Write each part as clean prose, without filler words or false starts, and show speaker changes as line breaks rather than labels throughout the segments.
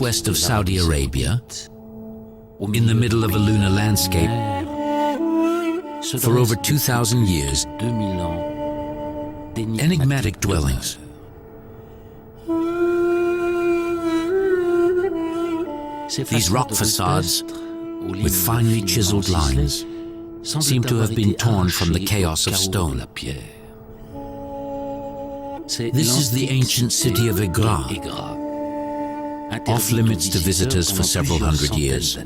southwest of Saudi Arabia, in the middle of a lunar landscape, for over 2,000 years, enigmatic dwellings. These rock facades, with finely chiseled lines, seem to have been torn from the chaos of stone. This is the ancient city of Égrat, off limits to visitors for several hundred years.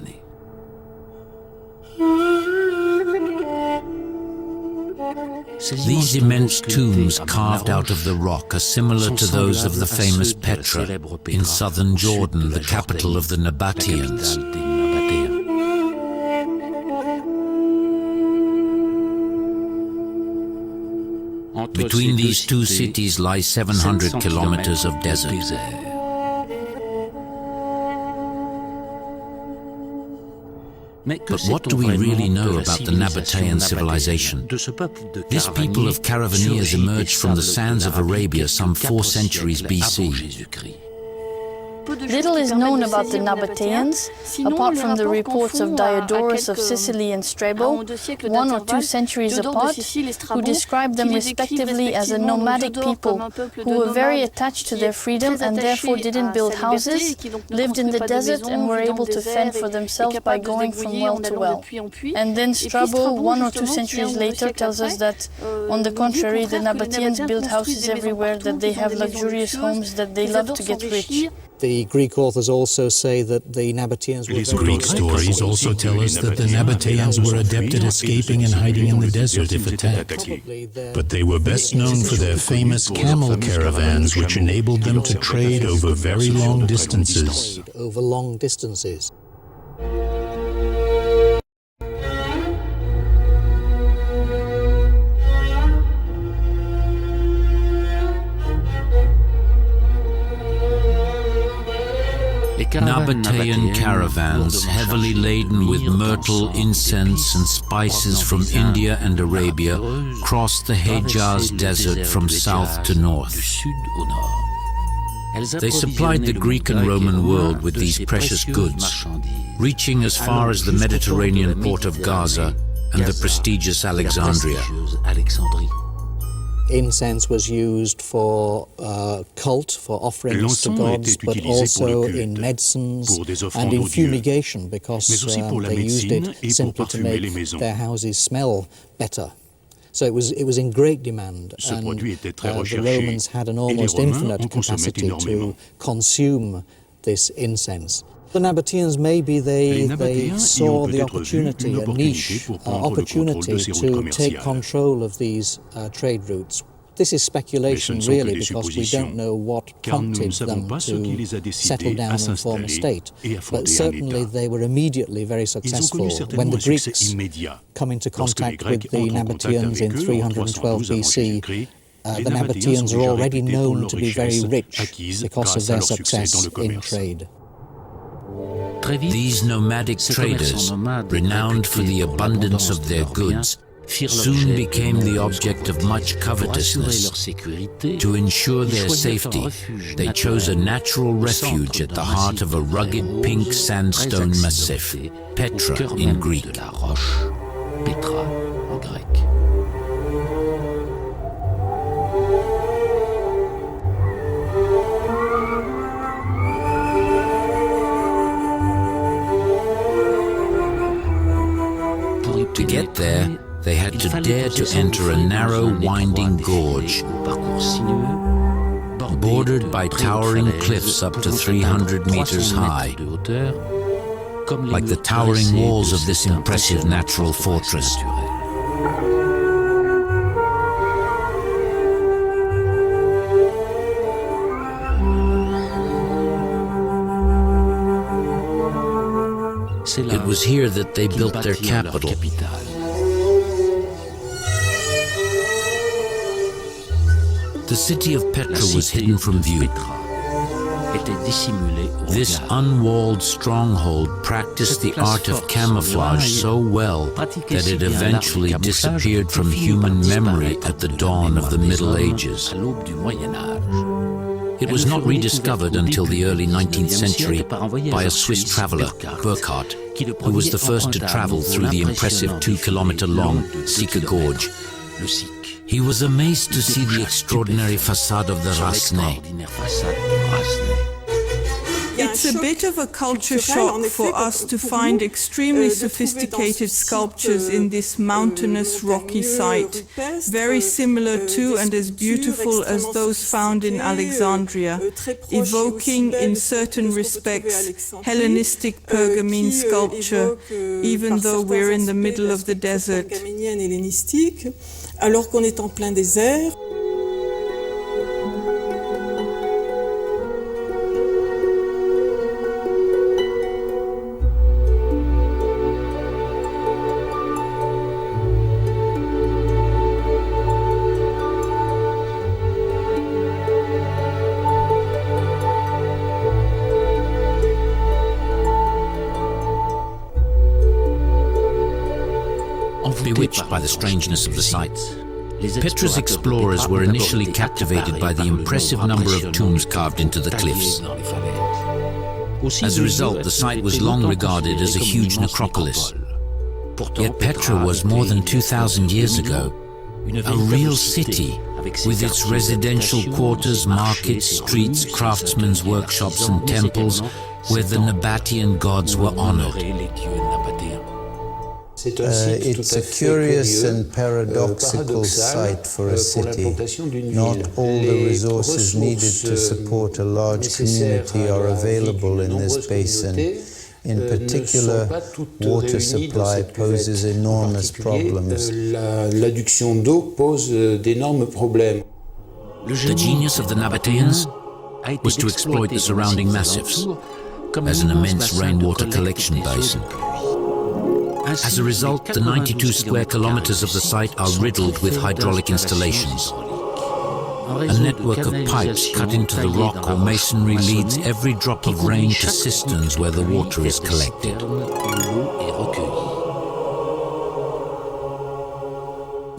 These immense tombs carved out of the rock are similar to those of the famous Petra in southern Jordan, the capital of the Nabataeans. Between these two cities lie 700 kilometers of desert. But what do we really know about the Nabataean civilization? This people of Caravaniers emerged from the sands of Arabia some 4 centuries BC.
Little is known about the Nabataeans, apart from the reports of Diodorus of Sicily and Strabo, 1 or 2 centuries apart, who describe them respectively as a nomadic people who were very attached to their freedom and therefore didn't build houses, lived in the desert and were able to fend for themselves by going from well to well. And then Strabo, 1 or 2 centuries later, tells us that, on the contrary, the Nabataeans build houses everywhere, that they have luxurious homes, that they love to get rich.
The Greek authors also say that the Nabataeans were...
Greek stories also tell us that the Nabataeans were adept at escaping and hiding in the desert if attacked. But they were best known for their famous camel caravans, which enabled them to trade over very long distances.
Nabataean caravans, heavily laden with myrtle, incense and spices from India and Arabia, crossed the Hejaz desert from south to north. They supplied the Greek and Roman world with these precious goods, reaching as far as the Mediterranean port of Gaza and the prestigious Alexandria.
Incense was used for cult, for offerings to gods, but also in medicines and in fumigation, because they used it simply to make their houses smell better. So it was in great demand, and the Romans had an almost infinite capacity to consume this incense. The Nabataeans, maybe they saw the opportunity, a niche opportunity to take control of these trade routes. This is speculation, really, because we don't know what prompted them to settle down and form a state. But certainly they were immediately very successful. When the Greeks come into contact with the Nabataeans in 312 BC, the Nabataeans are already known to be very rich because of their success in trade.
These nomadic traders, renowned for the abundance of their goods, soon became the object of much covetousness. To ensure their safety, they chose a natural refuge at the heart of a rugged pink sandstone massif, Petra in Greek. To get there, they had to dare to enter a narrow, winding gorge, bordered by towering cliffs up to 300 meters high, like the towering walls of this impressive natural fortress. It was here that they built their capital. The city of Petra was hidden from view. This unwalled stronghold practiced the art of camouflage so well that it eventually disappeared from human memory at the dawn of the Middle Ages. It was not rediscovered until the early 19th century by a Swiss traveller, Burckhardt, who was the first to travel through the impressive 2-kilometer-long Sika Gorge. He was amazed to see the extraordinary facade of the Rasnay.
It's a bit of a culture shock for us to find extremely sophisticated sculptures in this mountainous rocky site, very similar to and as beautiful as those found in Alexandria, evoking in certain respects Hellenistic Pergamene sculpture, even though we're in the middle of the desert.
Alors qu'on est en plein désert.
Bewitched by the strangeness of the site, Petra's explorers were initially captivated by the impressive number of tombs carved into the cliffs. As a result, the site was long regarded as a huge necropolis. Yet Petra was more than 2,000 years ago a real city with its residential quarters, markets, streets, craftsmen's workshops and temples where the Nabataean gods were honored.
It's a curious and paradoxical site for a city. Not all the resources needed to support a large community are available in this basin. In particular, water supply poses enormous problems.
The genius of the Nabataeans was to exploit the surrounding massifs as an immense rainwater collection basin. As a result, the 92 square kilometers of the site are riddled with hydraulic installations. A network of pipes cut into the rock or masonry leads every drop of rain to cisterns where the water is collected.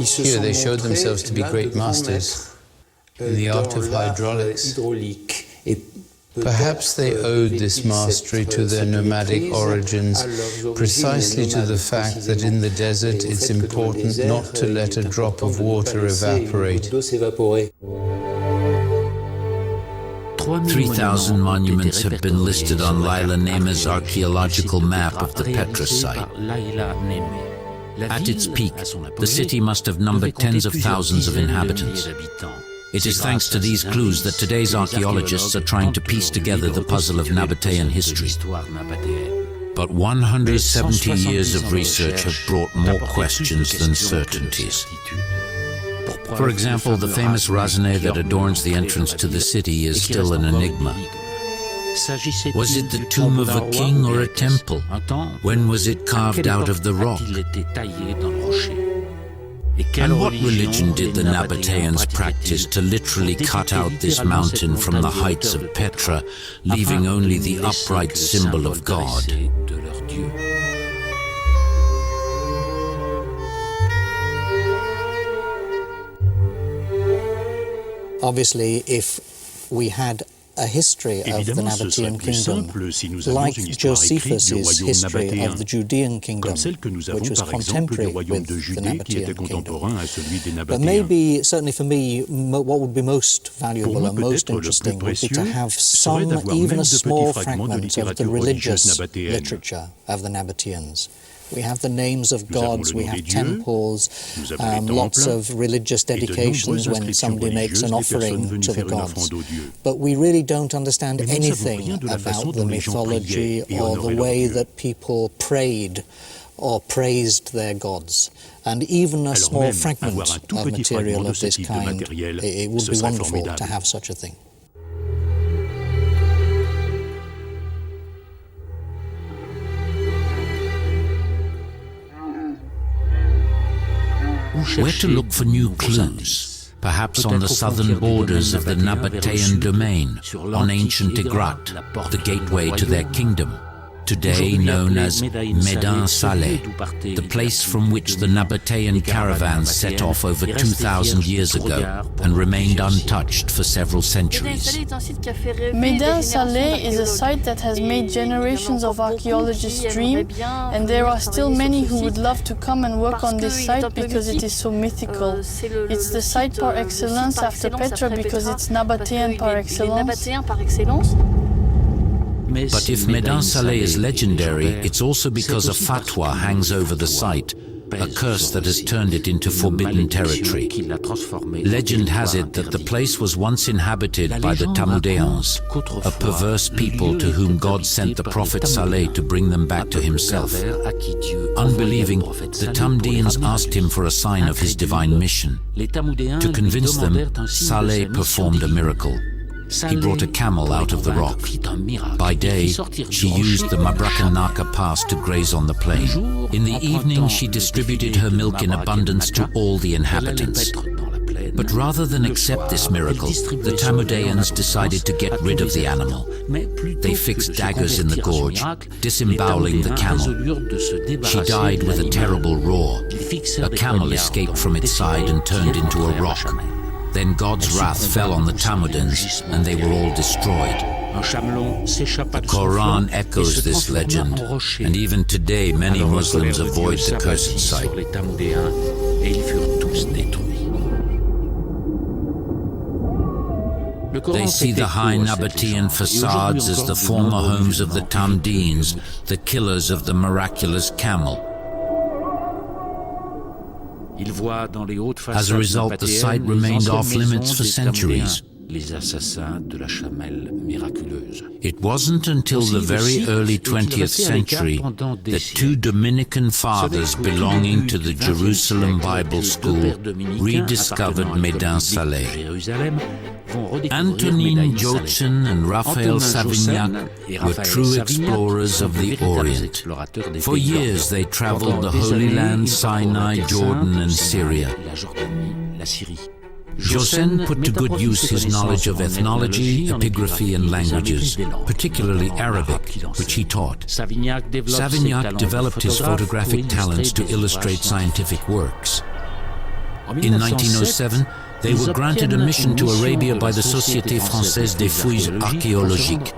Here they showed themselves to be great masters in the art of hydraulics. Perhaps they owed this mastery to their nomadic origins, precisely to the fact that in the desert it's important not to let a drop of water evaporate.
3,000 monuments have been listed on Laila Nehme's archaeological map of the Petra site. At its peak, the city must have numbered tens of thousands of inhabitants. It is thanks to these clues that today's archaeologists are trying to piece together the puzzle of Nabataean history. But 170 years of research have brought more questions than certainties. For example, the famous Rasnay that adorns the entrance to the city is still an enigma. Was it the tomb of a king or a temple? When was it carved out of the rock? And what religion did the Nabataeans practice to literally cut out this mountain from the heights of Petra, leaving only the upright symbol of God?
Obviously, if we had a history of the Nabataean kingdom, like Josephus's history of the Judean kingdom, which was contemporary with the Nabataean kingdom. But maybe, certainly for me, what would be most valuable and most interesting would be to have some, even a small fragment of the religious literature of the Nabataeans. We have the names of gods, we have temples, lots of religious dedications when somebody makes an offering to the gods. But we really don't understand anything about the mythology or the way that people prayed or praised their gods. And even a small fragment of material of this kind, it would be wonderful to have such a thing.
Where to look for new clues? Perhaps on the southern borders of the Nabataean domain, on ancient Égrat, the gateway to their kingdom. today known as Médain-Salé, the place from which the Nabataean caravans set off over 2,000 years ago and remained untouched for several centuries.
Médain-Salé is a site that has made generations of archaeologists dream, and there are still many who would love to come and work on this site because it is so mythical. It's the site par excellence after Petra because it's Nabataean par excellence.
But if Médain-Salé is legendary, it's also because a fatwa hangs over the site, a curse that has turned it into forbidden territory. Legend has it that the place was once inhabited by the Tamudeans, a perverse people to whom God sent the prophet Salih to bring them back to himself. Unbelieving, the Tamudeans asked him for a sign of his divine mission. To convince them, Salih performed a miracle. He brought a camel out of the rock. By day, she used the Mabrakanaka pass to graze on the plain. In the evening, she distributed her milk in abundance to all the inhabitants. But rather than accept this miracle, the Tamudeans decided to get rid of the animal. They fixed daggers in the gorge, disemboweling the camel. She died with a terrible roar. A camel escaped from its side and turned into a rock. Then God's wrath fell on the Tamudeans, and they were all destroyed. The Quran echoes this legend, and even today many Muslims avoid the cursed site. They see the high Nabataean facades as the former homes of the Tamudeans, the killers of the miraculous camel. As a result, the site remained off-limits for centuries. It wasn't until the very early 20th century that two Dominican fathers belonging to the Jerusalem Bible School rediscovered Médain-Salé. Antonin Jotson and Raphael Savignac were true explorers of the Orient. For years they traveled the Holy Land, Sinai, Jordan, and Syria. Jotson put to good use his knowledge of ethnology, epigraphy, and languages, particularly Arabic, which he taught. Savignac developed his photographic talents to illustrate scientific works. In 1907, they were granted a mission to Arabia by the Société Française des Fouilles Archéologiques.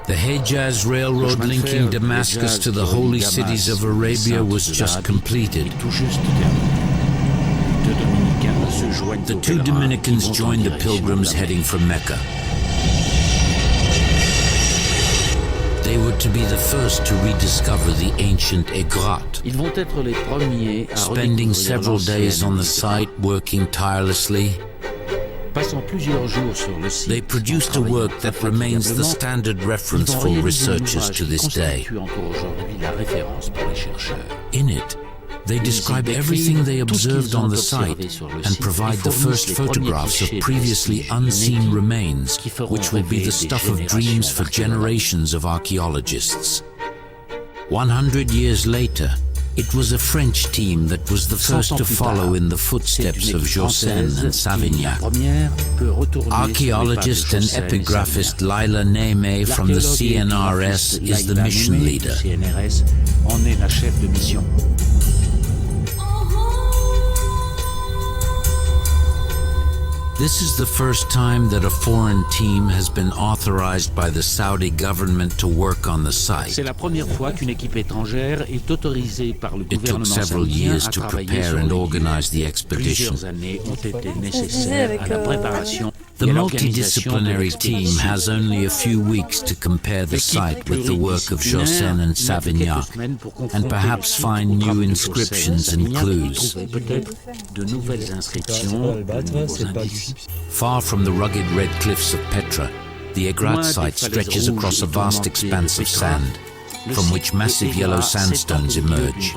The Hejaz Railroad linking Damascus to the holy cities of Arabia was just completed. The two Dominicans joined the pilgrims heading for Mecca. They were to be the first to rediscover the ancient Égrat. Spending several days on the site, working tirelessly, they produced a work that remains the standard reference for researchers to this day. In it, they describe everything they observed on the site and provide the first photographs of previously unseen remains, which will be the stuff of dreams for generations of archaeologists. 100 years later, it was a French team that was the first to follow in the footsteps of Jotson and Savignac. Archaeologist and epigraphist Laila Neme from the CNRS is the mission leader. This is the first time that a foreign team has been authorized by the Saudi government to work on the site. It took several years to prepare and organize the expedition. The multidisciplinary team has only a few weeks to compare the site with the work of Jotson and Savignac, and perhaps find new inscriptions and clues. Far from the rugged red cliffs of Petra, the Égrat site stretches across a vast expanse of sand, from which massive yellow sandstones emerge.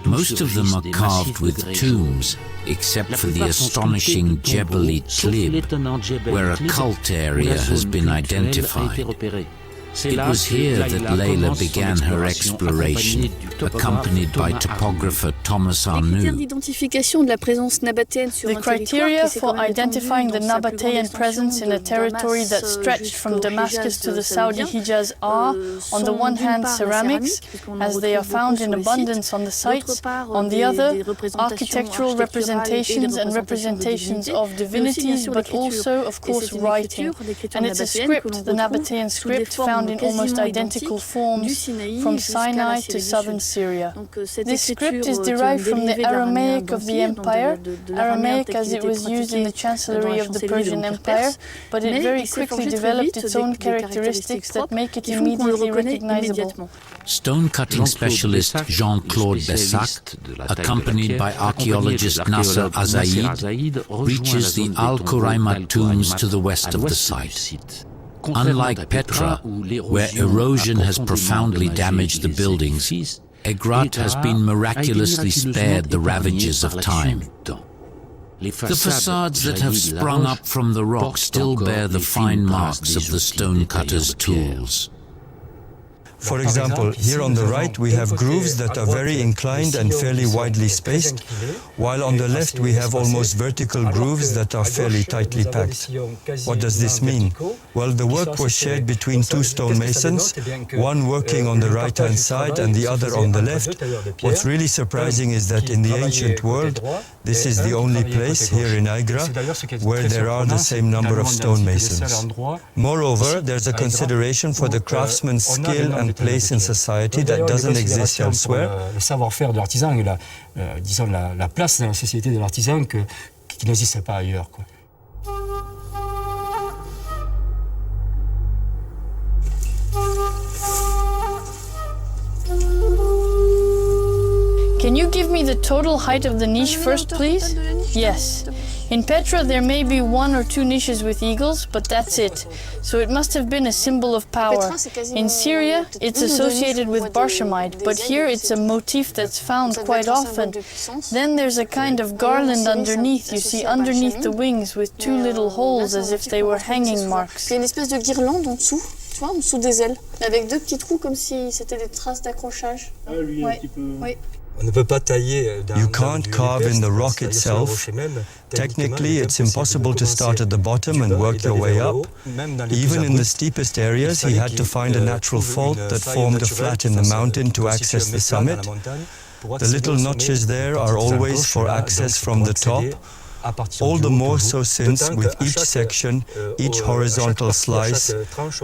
Most of them are carved with tombs, except for the astonishing Jebel-e Tlib, where a cult area has been identified. It was here that Leila began her exploration, accompanied by topographer Thomas Arnoux.
The criteria for identifying the Nabataean presence in a territory that stretched from Damascus to the Saudi Hijaz are, on the one hand, ceramics, as they are found in abundance on the sites, on the other, architectural representations and representations of divinities, but also, of course, writing. And it's a script, the Nabataean script, found in almost identical forms from Sinai to southern Syria. This script is derived from the Aramaic of the empire, Aramaic as it was used in the chancellery of the Persian Empire, but it very quickly developed its own characteristics that make it immediately recognizable.
Stone-cutting specialist Jean-Claude Bessac, accompanied by archaeologist Nasser Azaid, reaches the Al-Quraima tombs to the west of the site. Unlike Petra, where erosion has profoundly damaged the buildings, Égrat has been miraculously spared the ravages of time. The facades that have sprung up from the rock still bear the fine marks of the stone-cutter's tools.
For example, here on the right we have grooves that are very inclined and fairly widely spaced, while on the left we have almost vertical grooves that are fairly tightly packed. What does this mean? Well, the work was shared between two stonemasons, one working on the right-hand side and the other on the left. What's really surprising is that in the ancient world, this is the only place here in Égrat where there are the same number of stonemasons. Moreover, there's a consideration for the craftsman's skill and place in society that doesn't exist elsewhere.
Le savoir-faire de l'artisan et la place dans la société de l'artisan qui n'existe pas ailleurs, quoi.
Can you give me the total height of the niche first, please? Yes. In Petra there may be one or two niches with eagles, but that's it. So it must have been a symbol of power. In Syria, it's associated with Barshamite, but here it's a motif that's found quite often. Then there's a kind of garland underneath, you see, underneath the wings with two little holes as if they were hanging marks.
Il y a une espèce de guirlande en dessous, tu vois, en dessous des ailes, avec deux petits trous comme si c'était des traces d'accrochage. Oui.
You can't carve in the rock itself. Technically, it's impossible to start at the bottom and work your way up. Even in the steepest areas, he had to find a natural fault that formed a flat in the mountain to access the summit. The little notches there are always for access from the top. All the more so since with each section, each horizontal slice,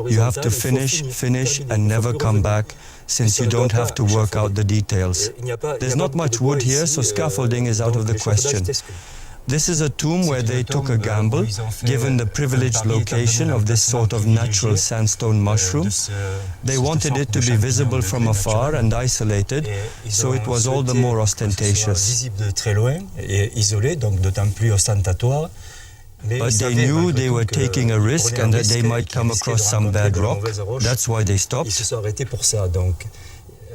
you have to finish and never come back, since you don't have to work out the details. There's not much wood here, so scaffolding is out of the question. This is a tomb where they took a gamble, given the privileged location of this sort of natural sandstone mushroom. They wanted it to be visible from afar and isolated, so it was all the more ostentatious. But they knew they were taking a risk and that they might come across some bad rock. That's why they stopped.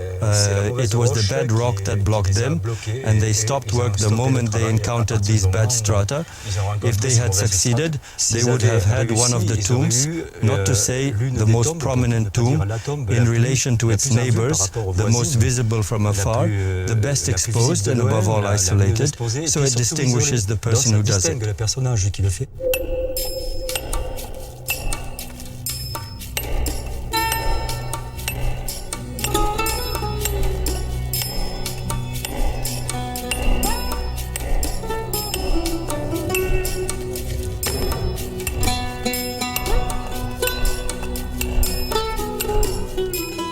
It was the bad rock that blocked them, and they stopped work the moment they encountered these bad strata. If they had succeeded, they would have had one of the tombs, not to say the most prominent tomb, in relation to its neighbors, the most visible from afar, the best exposed and above all isolated, so it distinguishes the person who does it.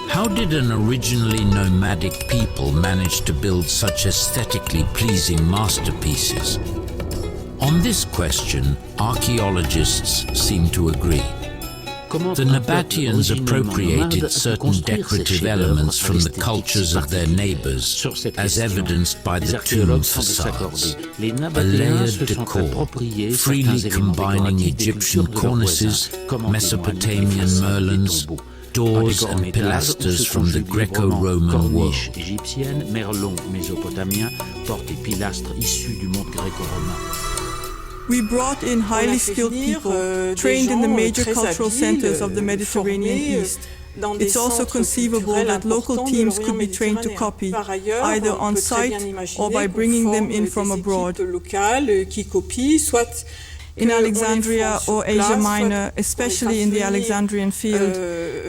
How did an originally nomadic people manage to build such aesthetically pleasing masterpieces? On this question, archaeologists seem to agree. The Nabataeans appropriated certain decorative elements from the cultures of their neighbors, as evidenced by the tomb facades. A layered decor, freely combining Egyptian cornices, Mesopotamian merlons, doors and pilasters from the Greco-Roman world.
Égyptienne, merlons mésopotamiens, portes et pilastres issus du monde gréco-romain.
We brought in highly skilled people, trained in the major cultural centers of the Mediterranean East. It's also conceivable that local teams could be trained to copy, either on site or by bringing them in from abroad. In Alexandria or Asia Minor, especially in the Alexandrian field,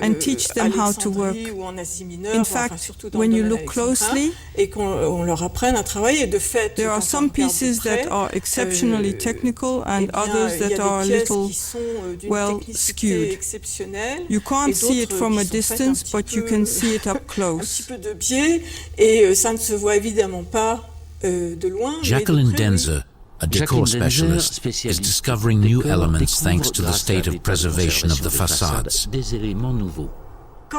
and teach them how to work. In fact, when you look closely, there are some pieces that are exceptionally technical and others that are a little, well, skewed. You can't see it from a distance, but you can see it up close.
Jacqueline Denzer, a decor specialist, is discovering new elements thanks to the state of preservation of the facades.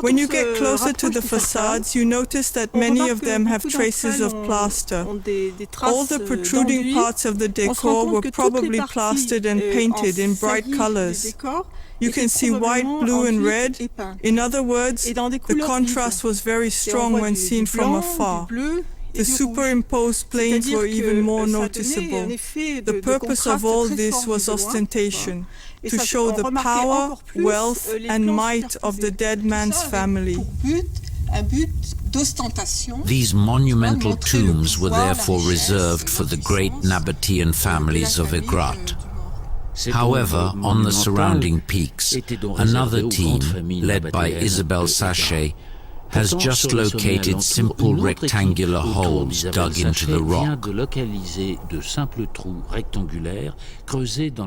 When you get closer to the facades, you notice that many of them have traces of plaster. All the protruding parts of the decor were probably plastered and painted in bright colors. You can see white, blue and red. In other words, the contrast was very strong when seen from afar. The superimposed planes were even more noticeable. The purpose of all this was ostentation, to show the power, wealth and might of the dead man's family.
These monumental tombs were therefore reserved for the great Nabataean families of Égrat. However, on the surrounding peaks, another team, led by Isabelle Sachet, has just located simple rectangular holes dug into the rock.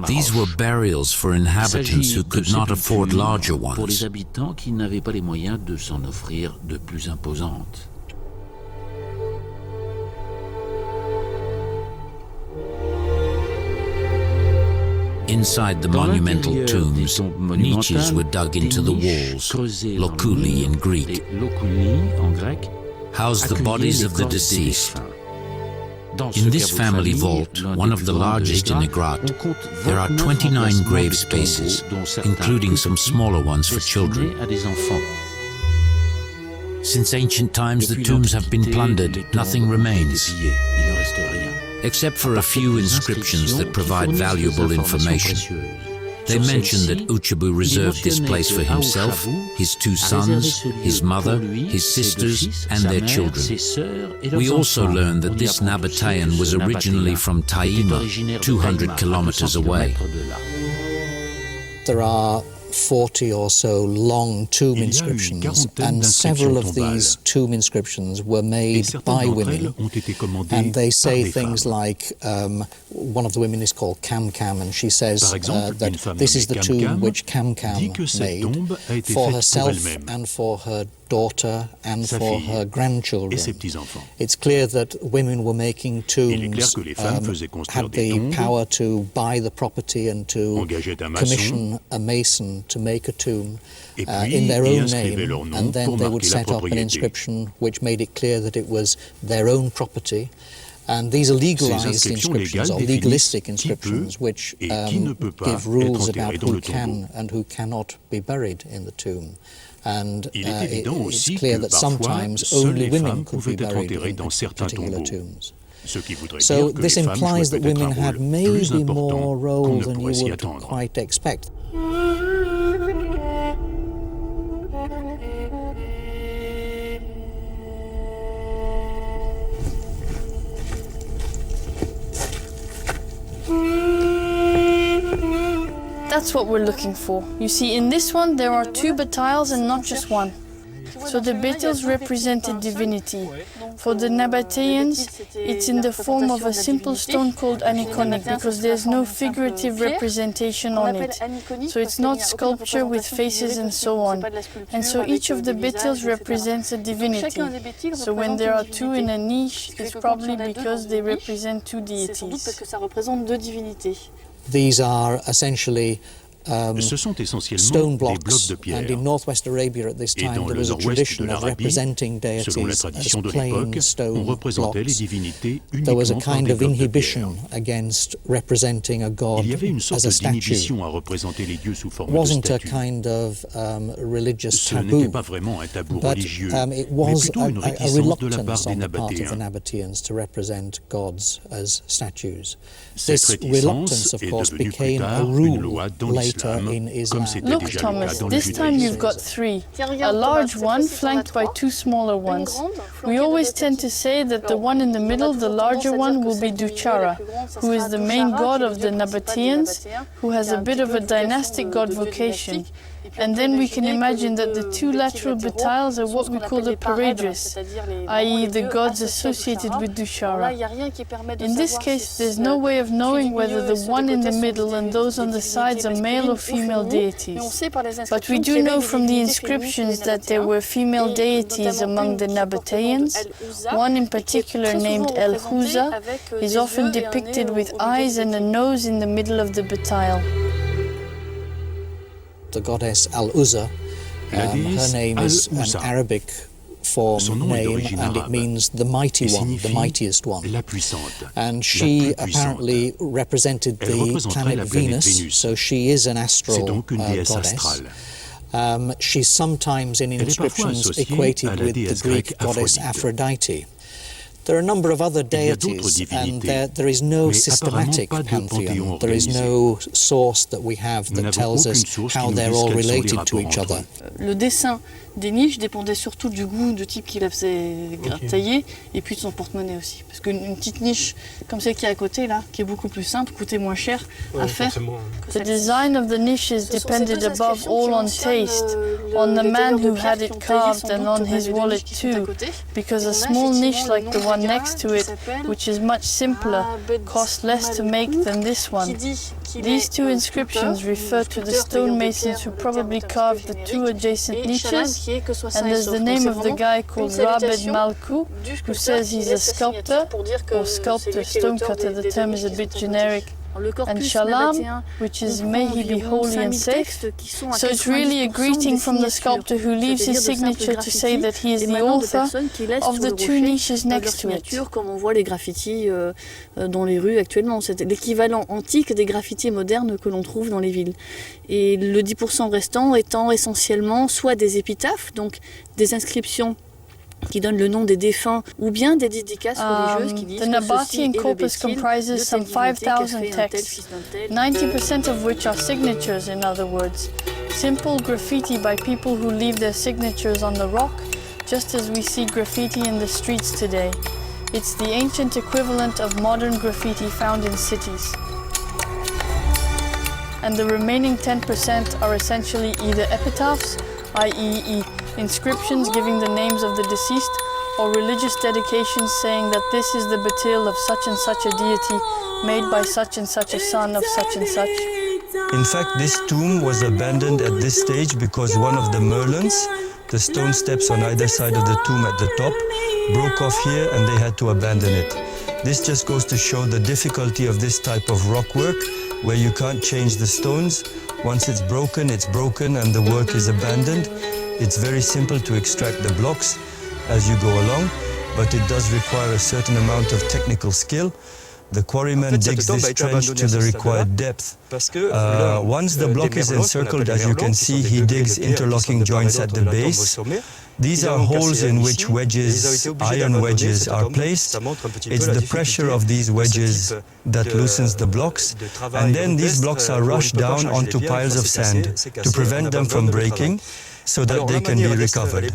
These were burials for inhabitants who could not afford larger ones. Inside the monumental tombs, niches were dug into the walls, loculi in Greek, housed the bodies of the deceased. In this family vault, one of the largest in Égrat, there are 29 grave spaces, including some smaller ones for children. Since ancient times, the tombs have been plundered. Nothing remains, except for a few inscriptions that provide valuable information. They mention that Uchabu reserved this place for himself, his two sons, his mother, his sisters, and their children. We also learn that this Nabataean was originally from Taima, 200 kilometers away.
There are 40 or so long tomb inscriptions, and several of these tomb inscriptions were made by women, and they say things like, one of the women is called Cam Cam, and she says that this is the tomb which Cam Cam made for herself and for her daughter and for her grandchildren. It's clear that women were making tombs, had the power to buy the property and to commission a mason to make a tomb in their own name, and then they would set up an inscription which made it clear that it was their own property. And these are legalized inscriptions, or legalistic inscriptions, which give rules about who can and who cannot be buried in the tomb. And it's clear that sometimes only women could be buried in particular tombs. So this implies that women had maybe more role than you would quite expect.
That's what we're looking for. You see, in this one there are two batiles and not just one. So the batiles represented divinity. For the Nabataeans, it's in the form of a simple stone called aniconic, because there's no figurative representation on it. So it's not sculpture with faces and so on. And so each of the batiles represents a divinity. So when there are two in a niche, it's probably because they represent two deities.
These are essentially stone blocks, and in northwest Arabia at this time there was a tradition of representing deities as plain stone blocks. There was a kind of inhibition against representing a god as a statue. It wasn't a kind of religious taboo, but it was a reluctance on the part of the Nabataeans to represent gods as statues. This reluctance, of course, became a rule later greater in Islam.
Look, Thomas, this time you've got three. A large one flanked by two smaller ones. We always tend to say that the one in the middle, the larger one, will be Duchara, who is the main god of the Nabataeans, who has a bit of a dynastic god vocation. And then we can imagine that the two lateral batiles are what we call the Paradris, i.e. the gods associated with Duchara. In this case, there's no way of knowing whether the one in the middle and those on the sides are male or female deities. But we do know from the inscriptions that there were female deities among the Nabataeans. One in particular, named El Huza, is often depicted with eyes and a nose in the middle of the batile.
The goddess Al-Uzza, her name is an Arabic form name, and it means the mighty one, the mightiest one. And she apparently represented the planet Venus, so she is an astral goddess. She's sometimes in inscriptions equated with the Greek goddess Aphrodite. There are a number of other deities, and there is no systematic pantheon. There is no source that we have that tells us how they're all related to each other.
Le dessin des niches dépendait surtout du goût de type qui la faisait tailler et puis de son porte-monnaie aussi. Parce qu'une petite niche comme celle qui est à côté là, qui est beaucoup plus simple, coûtait moins cher à faire.
The design of the niches depended above all on taste, on the man who had it carved and on his wallet too, because a small niche like the one next to it, which is much simpler, cost less to make than this one. These two inscriptions refer to the stonemasons who probably carved the two adjacent niches, and there's the name of the guy called Rabed Malkou, who says he's a sculptor, or sculptor, stonecutter, the term is a bit generic, and Shalom, which is may he be holy and safe. So it's really a greeting from the sculptor who leaves his signature to say that he is the author of the two niches next to it.
Comme on voit les graffitis dans les rues actuellement, c'est l'équivalent antique des graffitis modernes que l'on trouve dans les villes. Et le 10% restant étant essentiellement soit des épitaphes, donc des inscriptions qui donnent le nom des défunts, ou bien des dédicaces religieuses qui disent
the Nabataean corpus comprises some 5,000 texts, 90% of which are signatures, in other words. Simple graffiti by people who leave their signatures on the rock, just as we see graffiti in the streets today. It's the ancient equivalent of modern graffiti found in cities. And the remaining 10% are essentially either epitaphs, i.e. inscriptions giving the names of the deceased, or religious dedications saying that this is the batil of such and such a deity made by such and such a son of such and such.
In fact, this tomb was abandoned at this stage because one of the merlons, the stone steps on either side of the tomb at the top, broke off here and they had to abandon it. This just goes to show the difficulty of this type of rock work, where you can't change the stones. Once it's broken and the work is abandoned. It's very simple to extract the blocks as you go along, but it does require a certain amount of technical skill. The quarryman digs this trench to the required depth. Once the block is encircled, as you can see, he digs interlocking joints at the base. These are holes in which wedges, iron wedges, are placed. It's the pressure of these wedges that loosens the blocks, and then these blocks are rushed down onto piles of sand to prevent them from breaking, so that they can be recovered.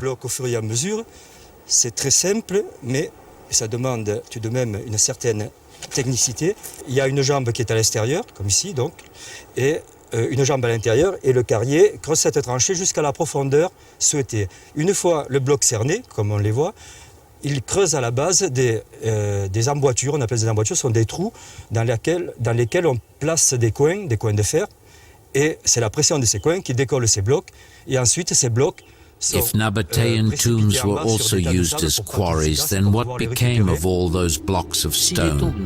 C'est très simple, mais ça demande tout de même une certaine technicité. Il y a une jambe qui est à l'extérieur, comme ici donc, et une jambe à l'intérieur, et le carrier creuse cette tranchée jusqu'à la profondeur souhaitée. Une fois le bloc cerné, comme on les voit, il creuse à la base des emboîtures, on appelle des emboîtures, ce sont des trous dans lesquels on place des coins de fer, et c'est la pression de ces coins qui décolle ces blocs, et ensuite ces blocs.
If Nabataean tombs were also used as quarries, then what became of all those blocks of stone?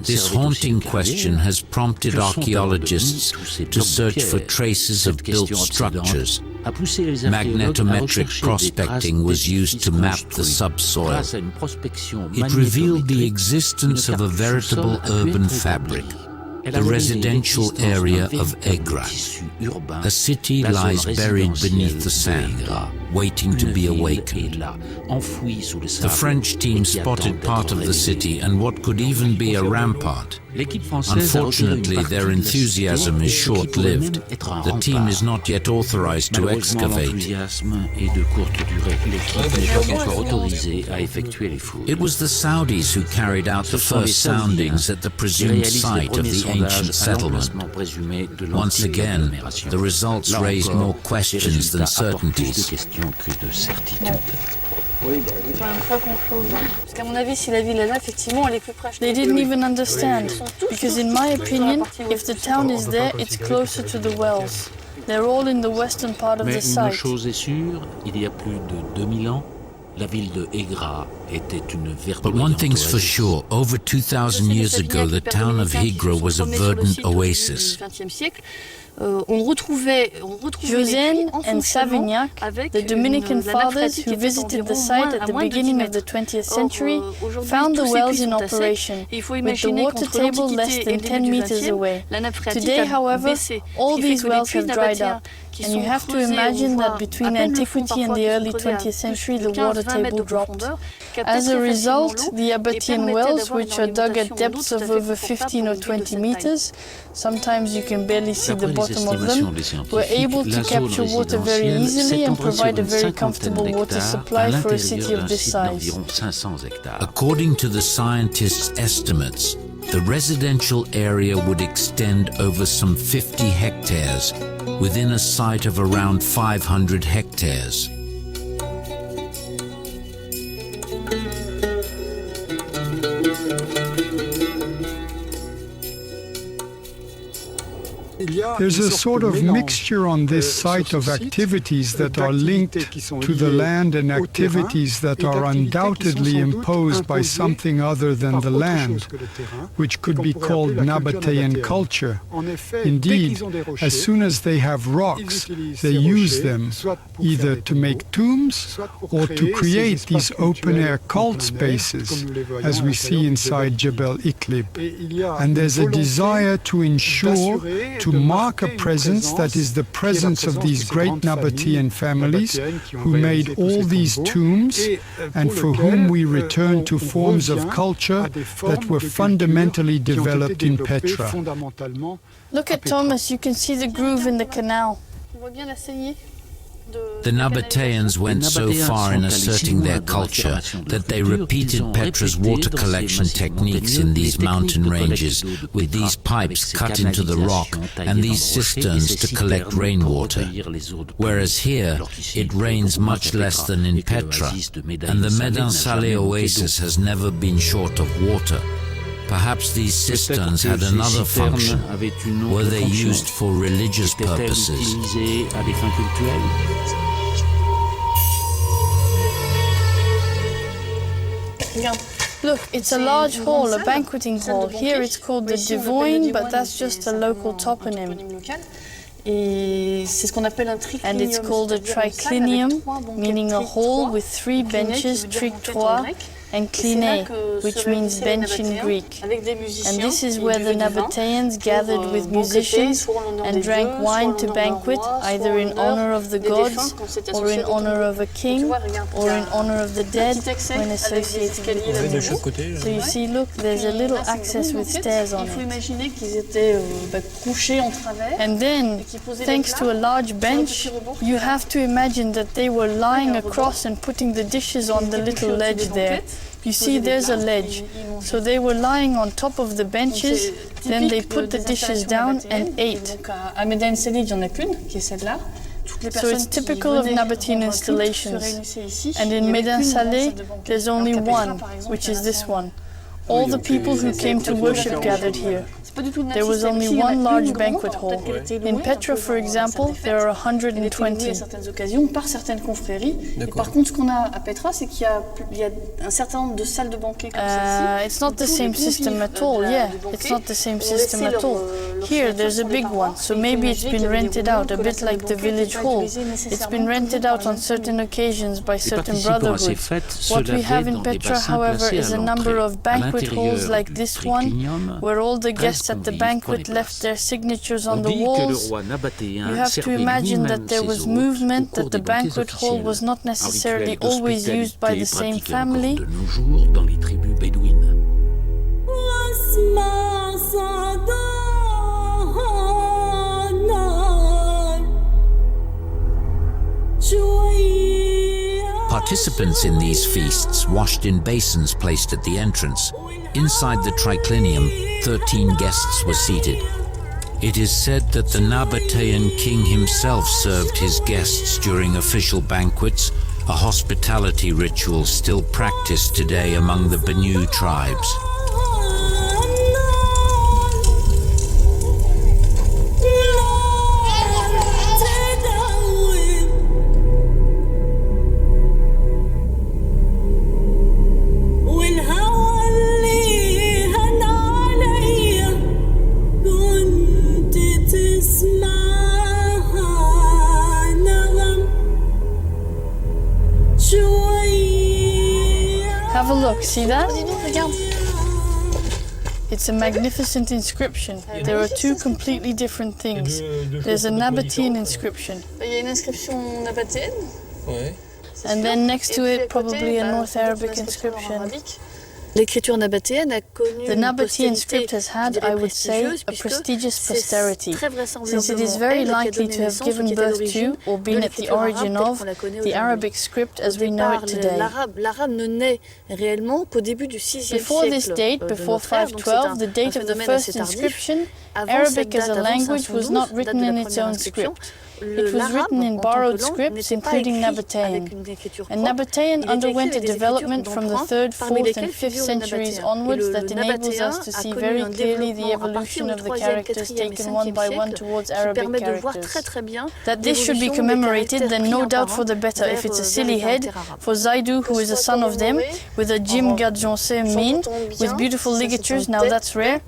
This haunting question has prompted archaeologists to search for traces of built structures. Magnetometric prospecting was used to map the subsoil. It revealed the existence of a veritable urban fabric. The residential area of Égrat. A city lies buried beneath the sand, waiting to be awakened. The French team spotted part of the city and what could even be a rampart. Unfortunately, their enthusiasm is short-lived. The team is not yet authorized to excavate. It was the Saudis who carried out the first soundings at the presumed site of the ancient settlement. Once again, the results raised more questions than certainties.
They didn't even understand, because in my opinion, if the town is there, it's closer to the wells. They're all in the western part of the site.
Mais une chose est sûre, il y a plus de 2000 ans, la ville de Égrat était une
But one thing's for sure, over 2000 years ago, the town of Hegra was a verdant oasis.
Josène and Savignac, the Dominican fathers who visited the site at the beginning of the 20th century, found the wells in operation, with the water table less than 10 meters away. Today, however, all these wells have dried up, and you have to imagine that between antiquity and the early 20th century, the water table dropped. As a result, the Nabataean wells, which are dug at depths of over 15 or 20 meters, sometimes you can barely see the bottom of them, were able to capture water very easily and provide a very comfortable water supply for a city of this size.
According to the scientists' estimates, the residential area would extend over some 50 hectares within a site of around 500 hectares.
There's a sort of mixture on this site of activities that are linked to the land and activities that are undoubtedly imposed by something other than the land, which could be called Nabataean culture. Indeed, as soon as they have rocks, they use them either to make tombs or to create these open-air cult spaces, as we see inside Jebel Iqlib. And there's a desire to ensure, to mark a presence that is the presence of these great Nabataean families who made all these tombs and for whom we return to forms of culture that were fundamentally developed in Petra.
Look at Thomas, you can see the groove in the canal.
The Nabataeans went so far in asserting their culture that they repeated Petra's water collection techniques in these mountain ranges with these pipes cut into the rock and these cisterns to collect rainwater. Whereas here, it rains much less than in Petra, and the Médain-Salé oasis has never been short of water. Perhaps these cisterns had another function. Were they used for religious purposes?
Look, it's a large hall, a banqueting hall. Here it's called the Devoin, but that's just a local toponym. And it's called a triclinium, meaning a hall with 3 benches, trictoire, and kline, which means bench in Greek. And this is where the Nabataeans gathered with musicians and drank wine to banquet, either in honor of the gods, or in honor of a king, or in honor of the dead, when associated with the dead. So you see, look, there's a little access with stairs on it. And then, thanks to a large bench, you have to imagine that they were lying across and putting the dishes on the little ledge there. You see, there's a ledge. So they were lying on top of the benches, then they put the dishes down and ate. So it's typical of Nabataean installations. And in Médain-Salé, there's only one, which is this one. All the people who came to worship gathered here. There was only one large banquet hall. In Petra, for example, there are 120. It's not the same system at all, it's not the same system at all. Here, there's a big one, so maybe it's been rented out, a bit like the village hall. It's been rented out on certain occasions by certain brotherhoods. What we have in Petra, however, is a number of banquet halls like this one, where all the guests at the banquet left their signatures on the walls. You have to imagine that there was movement, that the banquet hall was not necessarily always used by the same family.
Participants in these feasts washed in basins placed at the entrance. Inside the triclinium, 13 guests were seated. It is said that the Nabataean king himself served his guests during official banquets, a hospitality ritual still practiced today among the Benue tribes.
Have a look, see that? It's a magnificent inscription. There are two completely different things. There's a Nabataean inscription.
Il y a une inscription nabatéenne.
And then next to it, probably a North Arabic inscription.
L'écriture nabatéenne a connu
The Nabataean script has had, I would say, a prestigious posterity, since it is very likely to have given birth to, or been at the origin of, the Arabic script as we know it today.
L'arabe ne naît réellement qu'au début du 6e siècle.
Before this date, before 512, the date of the first inscription, Arabic as a language was not written in its own script. It was written in borrowed scripts, including Nabataean. And Nabataean underwent a development from the 3rd, 4th and 5th centuries onwards that enables us to see very clearly the evolution of the characters taken one by one towards Arabic characters. That this should be commemorated, then no doubt for the better if it's a silly head, for Zaidu, who is a son of them, with a Jim Gadjonse mane, with beautiful ligatures, now that's rare.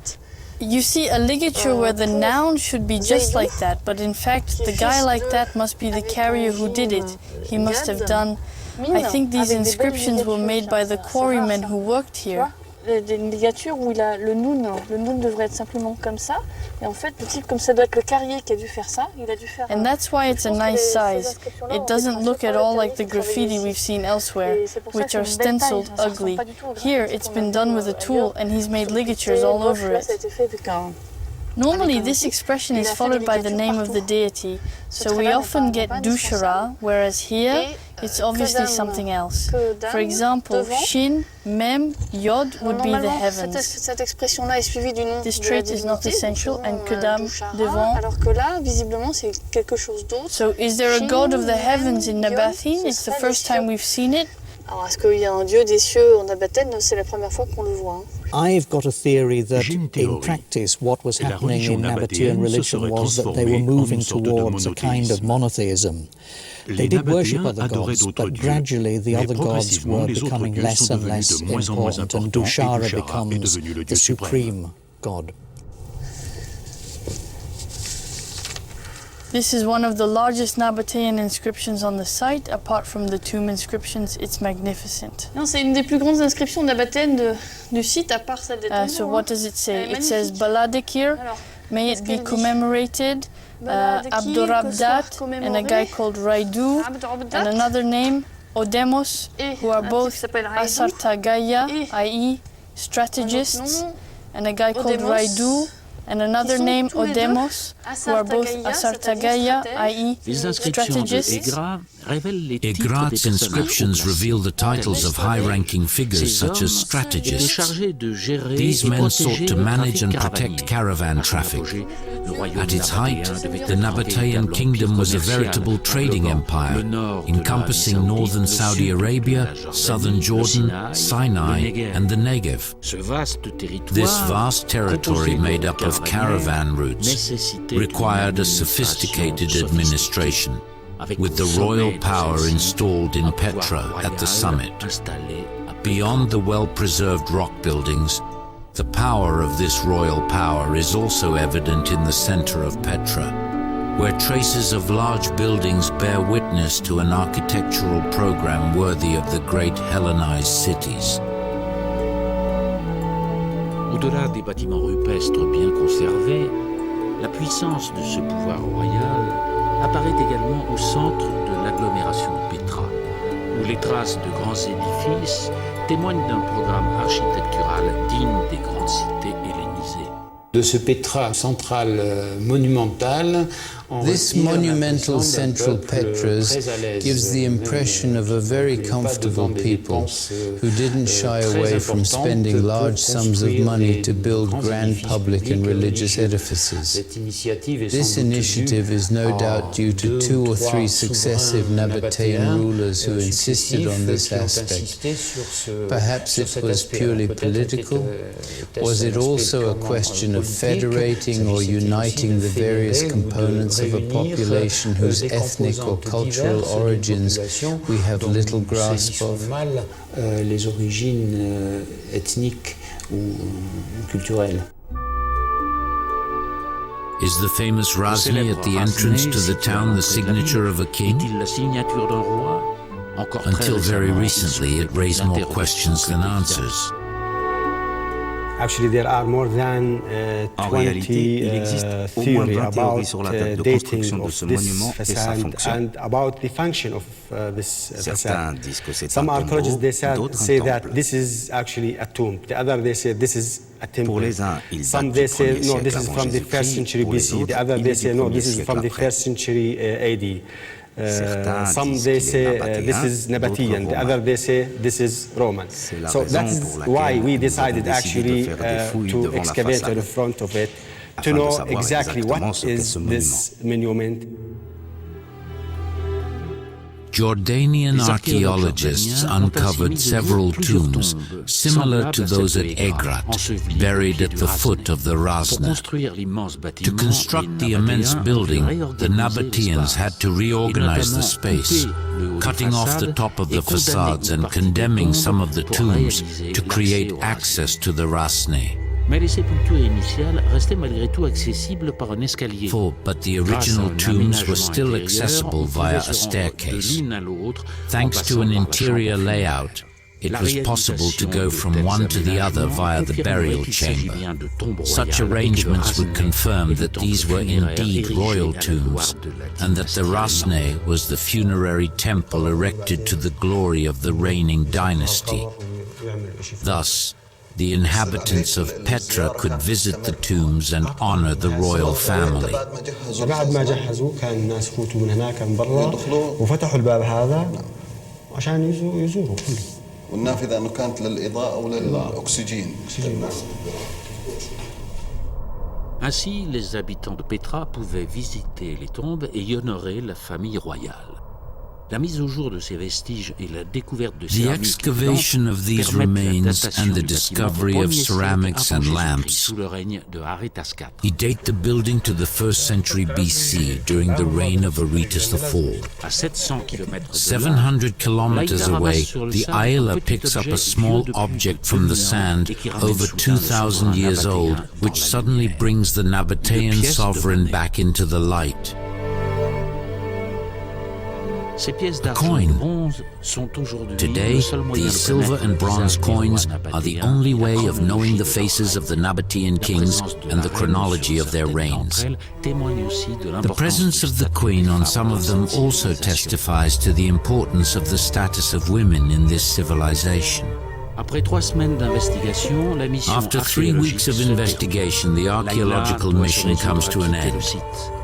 You see a ligature where the noun should be just like that, but in fact the guy like that must be the carrier who did it. He must have done... I think these inscriptions were made by the quarrymen who worked here.
Une ligature où il a le noun devrait être simplement comme ça, et en fait le type, comme ça doit être le carrier qui a dû faire ça, il a dû faire.
And that's why it's a nice size. It doesn't look at all like the graffiti we've seen elsewhere, which are stenciled ugly. Here it's been done with a tool and he's made ligatures all over it. Normally this expression is followed by the name of the deity, so we often get Dushara, whereas here it's obviously something else. For example, Shin, Mem, Yod would be the heavens. This trait is not essential, and Kedam, devant. So is there a god of the heavens in Nabataean? It's the first time we've seen it.
Alors, est-ce qu'il y a un dieu des cieux en Nabataean? C'est la première fois qu'on le voit.
I've got a theory that in practice what was happening in Nabataean religion was that they were moving towards a kind of monotheism. They did worship other gods, but gradually the other gods were becoming less and less important, and Dushara becomes the supreme god.
This is one of the largest Nabataean inscriptions on the site. Apart from the tomb inscriptions, it's magnificent.
Non, c'est une des plus grandes inscriptions nabatéennes du site, à part celle des tombes.
So what does it say? It says Baladekir, may it be commemorated, Abdurabdat, and a guy called Raidu, and another name, Odemos, who are both Asartagaya, i.e. strategists, and a guy called Raidu, and another name, Odemos, who are both Asartagaya, i.e. strategists.
Égrat's inscriptions reveal the titles of high-ranking figures such as strategists. These men sought to manage and protect caravan traffic. At its height, the Nabataean kingdom was a veritable trading empire, encompassing northern Saudi Arabia, southern Jordan, Sinai, and the Negev. This vast territory made up of caravan routes required a sophisticated administration, with the royal power installed in Petra at the summit. Beyond the well-preserved rock buildings, the power of this royal power is also evident in the center of Petra, where traces of large buildings bear witness to an architectural program worthy of the great Hellenized cities.
Au-delà des bâtiments rupestres bien conservés, la puissance de ce pouvoir royal apparaît également au centre de l'agglomération de Petra, où les traces de grands édifices témoignent d'un programme architectural digne des grandes cités hellénisées.
De ce Petra central monumental,
This monumental central Petras gives the impression of a very comfortable people who didn't shy away from spending large sums of money to build grand public and religious edifices. This initiative is no doubt due to 2 or 3 successive Nabataean rulers who insisted on this aspect. Perhaps it was purely political. Was it also a question of federating or uniting the various components of a population whose ethnic or cultural origins we have little grasp of?
Les origines ethniques ou culturelles. Is the famous Rasni at the entrance to the town the signature of a king? Until very recently, it raised more questions than answers.
Actually, there are more than 20 theories about dating of this facade and about the function of this facade. Some archaeologists say that this is actually a tomb. The other they say this is a temple. Some they say no, this is from the 1st century BC. The other they say no, this is from the 1st century AD. Some they say this is Nabataean, the other they say this is Roman. So that's why we decided actually to excavate in front of it to know exactly what is this monument.
Jordanian archaeologists uncovered several tombs similar to those at Égrat, buried at the foot of the Rasna. To construct the immense building, the Nabataeans had to reorganize the space, cutting off the top of the facades and condemning some of the tombs to create access to the Rasna.
Mais les sépultures initiales restaient malgré tout accessibles par un escalier.
But the original tombs were still accessible via a staircase. Thanks to an interior layout, it was possible to go from one to the other via the burial chamber. Such arrangements would confirm that these were indeed royal tombs, and that the Rasna was the funerary temple erected to the glory of the reigning dynasty. Thus, the inhabitants of Petra could visit the tombs and honor the royal family.
بعد ما جهزوا كان الناس يفوتوا من هناك من برا وفتحوا الباب هذا عشان يزوروا كله.
والنافذة انه كانت للإضاءة وللأكسجين.
Ainsi, les habitants de Petra pouvaient visiter les tombes et y honorer la famille royale. La mise au jour de ces vestiges et la découverte de
The excavation of these remains and the discovery of ceramics and lamps date the building to the 1st century BC during the reign of Aretas IV. 700 kilometers away, the Ayla picks up a small object from the sand over 2,000 years old, which suddenly brings the Nabataean sovereign back into the light. A coin. Today, these silver and bronze coins are the only way of knowing the faces of the Nabataean kings and the chronology of their reigns. The presence of the queen on some of them also testifies to the importance of the status of women in this civilization.
After
3 weeks of investigation, the archaeological mission comes to an end.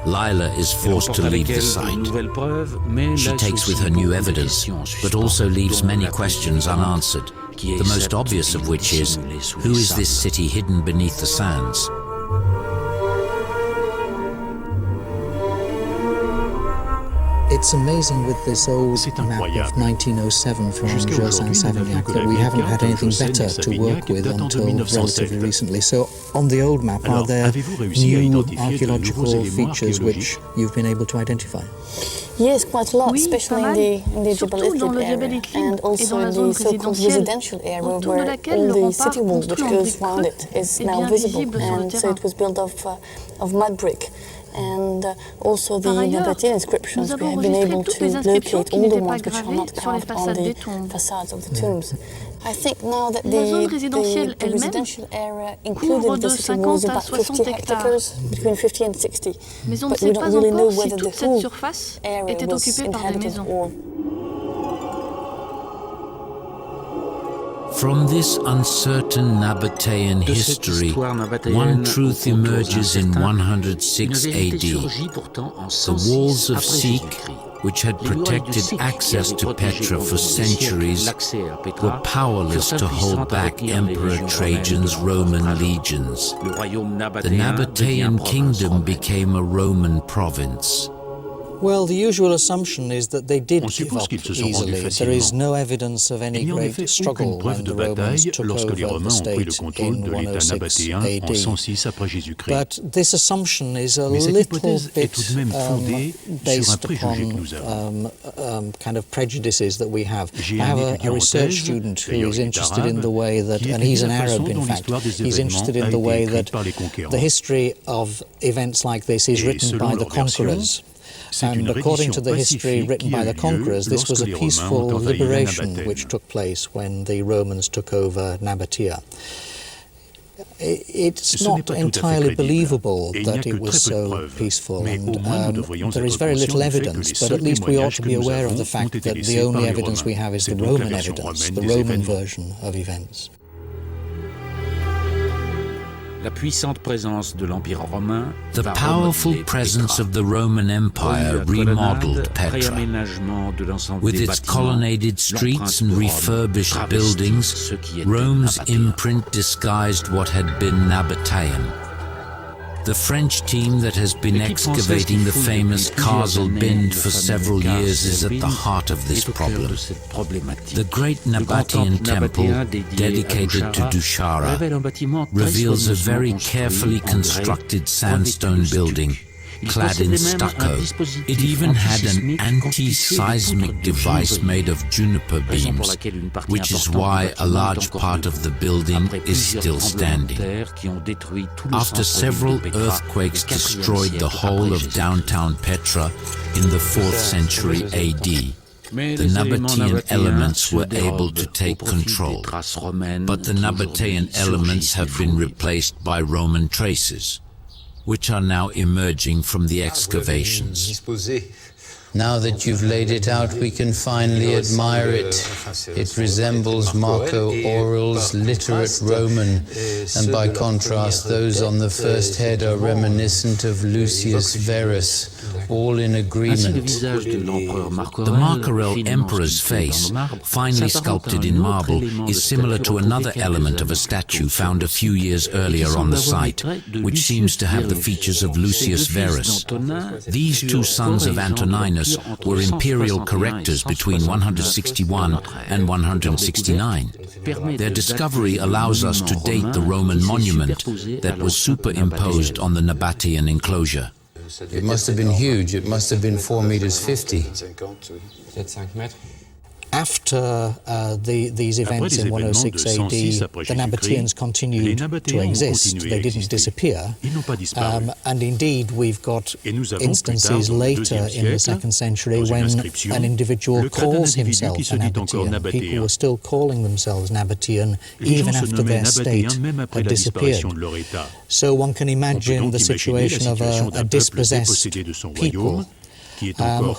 Lila is forced to leave the site. She takes with her new evidence, but also leaves many questions unanswered, the most obvious of which is, who is this city hidden beneath the sands?
It's amazing with this old map of 1907 from Joseph Savignac that we haven't had anything better to work with until relatively recently. So on the old map, are there new archaeological features which you've been able to identify?
Yes, quite a lot, especially in the Jebel area and also in the so-called residential area where all the city wall which goes around it is now visible, and so it was built of mud brick. And also the Nabataean inscriptions, we have been able to locate all the ones which are not carved on the facades of the tombs. I think now that the residential area included the city walls about 50 hectares, between 50 and 60. But we don't really know whether the whole area was inhabited or...
From this uncertain Nabataean history, one truth emerges in 106 AD. The walls of Sikh, which had protected access to Petra for centuries, were powerless to hold back Emperor Trajan's Roman legions. The Nabataean kingdom became a Roman province.
Well, the usual assumption is that they did give up easily. There is no evidence of any great struggle when the Romans took over the state in 106 AD. But this assumption is a little bit based upon kind of prejudices that we have. I have a research student who is interested in the way that, and he's an Arab in fact, he's interested in the way that the history of events like this is written by the conquerors. And according to the history written by the conquerors, this was a peaceful liberation which took place when the Romans took over Nabatea. It's not entirely believable that it was so peaceful, and there is very little evidence, but at least we ought to be aware of the fact that the only evidence we have is the Roman evidence, the Roman version of events.
The powerful presence of the Roman Empire remodeled Petra. With its colonnaded streets and refurbished buildings, Rome's imprint disguised what had been Nabataean. The French team that has been excavating the famous Castle Bind for several years is at the heart of this problem. The great Nabataean temple, dedicated to Dushara, reveals a very carefully constructed sandstone building, clad in stucco. It even had an anti-seismic device made of juniper beams, which is why a large part of the building is still standing. After several earthquakes destroyed the whole of downtown Petra in the 4th century AD, the Nabataean elements were able to take control, but the Nabataean elements have been replaced by Roman traces, which are now emerging from the excavations.
Now that you've laid it out, we can finally admire it. It resembles Marco Aurel's literate Roman, and by contrast, those on the first head are reminiscent of Lucius Verus, all in agreement.
The Marco Aurel emperor's face, finely sculpted in marble, is similar to another element of a statue found a few years earlier on the site, which seems to have the features of Lucius Verus. These two sons of Antoninus were imperial correctors between 161 and 169. Their discovery allows us to date the Roman monument that was superimposed on the Nabataean enclosure.
It must have been huge. It must have been 4 meters 50.
After these events in 106 AD, the Nabataeans continued to exist. They didn't disappear. And indeed, we've got instances later in the 2nd century when an individual calls himself a Nabataean. People were still calling themselves Nabataean even after their state had disappeared. So one can imagine the situation of a dispossessed people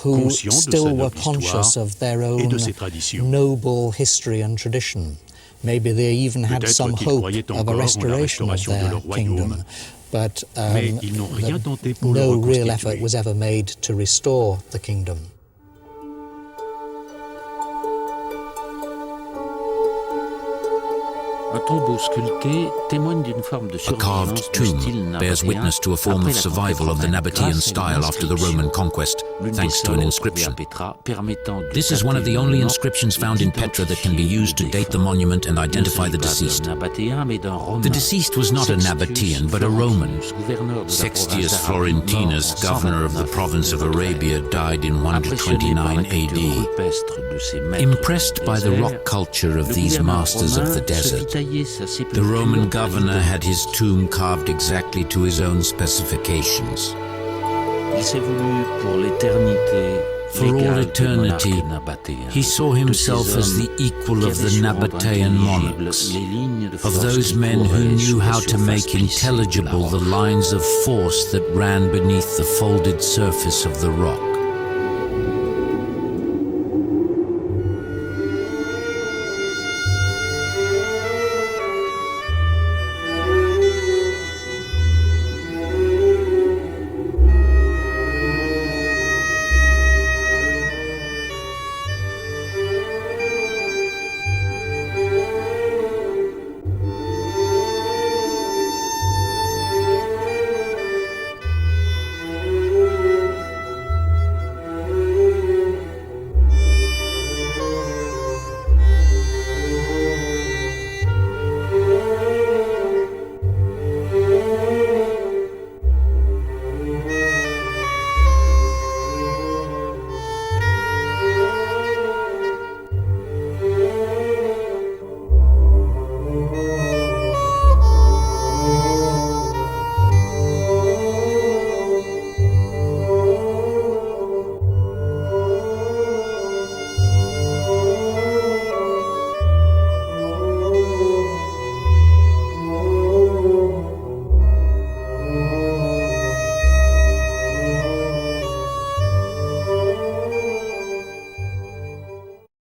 who still were conscious of their own noble history and tradition. Maybe they even had some hope of a restoration of their kingdom, but no real effort was ever made to restore the kingdom.
A carved tomb bears witness to a form of survival of the Nabataean style after the Roman conquest, thanks to an inscription. This is one of the only inscriptions found in Petra that can be used to date the monument and identify the deceased. The deceased was not a Nabataean, but a Roman. Sextius Florentinus, governor of the province of Arabia, died in 129 AD. Impressed by the rock culture of these masters of the desert, the Roman governor had his tomb carved exactly to his own specifications. For all eternity, he saw himself as the equal of the Nabataean monarchs, of those men who knew how to make intelligible the lines of force that ran beneath the folded surface of the rock.